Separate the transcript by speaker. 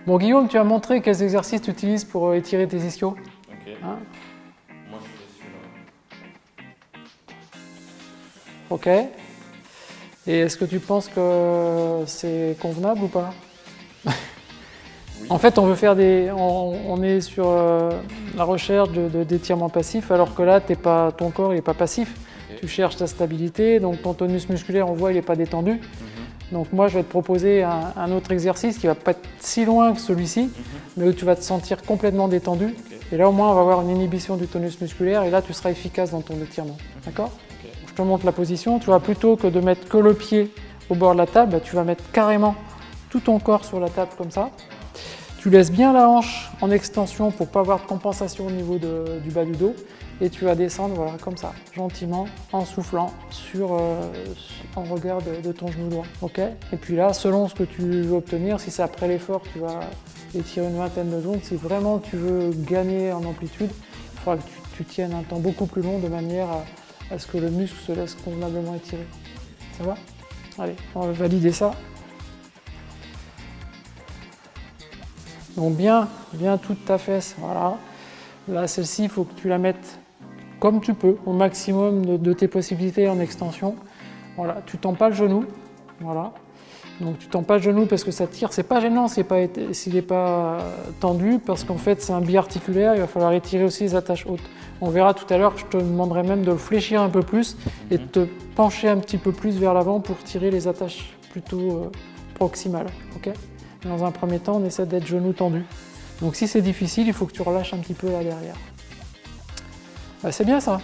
Speaker 1: Bon, Guillaume, tu as montré quels exercices tu utilises pour étirer tes ischios.
Speaker 2: Ok.
Speaker 1: Hein?
Speaker 2: Moi, je fais celui-là.
Speaker 1: Ok. Et est-ce que tu penses que c'est convenable ou pas?
Speaker 2: Oui.
Speaker 1: En fait, on veut faire on est sur la recherche d'étirement passif, alors que là, ton corps n'est pas passif.
Speaker 2: Ok.
Speaker 1: Tu cherches ta stabilité, donc ton tonus musculaire, on voit, il n'est pas détendu.
Speaker 2: Mhm.
Speaker 1: Donc moi, je vais te proposer un autre exercice qui va pas être si loin que celui-ci, mais où tu vas te sentir complètement détendu.
Speaker 2: Ok.
Speaker 1: Et là, au moins, on va avoir une inhibition du tonus musculaire, et là, tu seras efficace dans ton étirement. D'accord?
Speaker 2: Ok.
Speaker 1: Je te montre la position. Tu vois, plutôt que de mettre que le pied au bord de la table, bah, tu vas mettre carrément tout ton corps sur la table comme ça. Tu laisses bien la hanche en extension pour ne pas avoir de compensation au niveau du bas du dos. Et tu vas descendre voilà, comme ça, gentiment, en soufflant en regard de ton genou droit. Okay, et puis là, selon ce que tu veux obtenir, si c'est après l'effort, tu vas étirer une vingtaine de secondes. Si vraiment tu veux gagner en amplitude, il faudra que tu tiennes un temps beaucoup plus long de manière à ce que le muscle se laisse convenablement étirer. Ça va? Allez, on va valider ça. Donc bien toute ta fesse, voilà. Là, celle-ci, il faut que tu la mettes comme tu peux, au maximum de tes possibilités en extension. Voilà, tu tends pas le genou, voilà. Donc tu tends pas le genou parce que ça tire, c'est pas gênant s'il n'est pas tendu, parce qu'en fait c'est un biarticulaire, il va falloir étirer aussi les attaches hautes. On verra tout à l'heure que je te demanderai même de le fléchir un peu plus et de te pencher un petit peu plus vers l'avant pour tirer les attaches plutôt proximales. Okay, dans un premier temps, on essaie d'être genou tendu. Donc si c'est difficile, il faut que tu relâches un petit peu là derrière. Bah, c'est bien ça.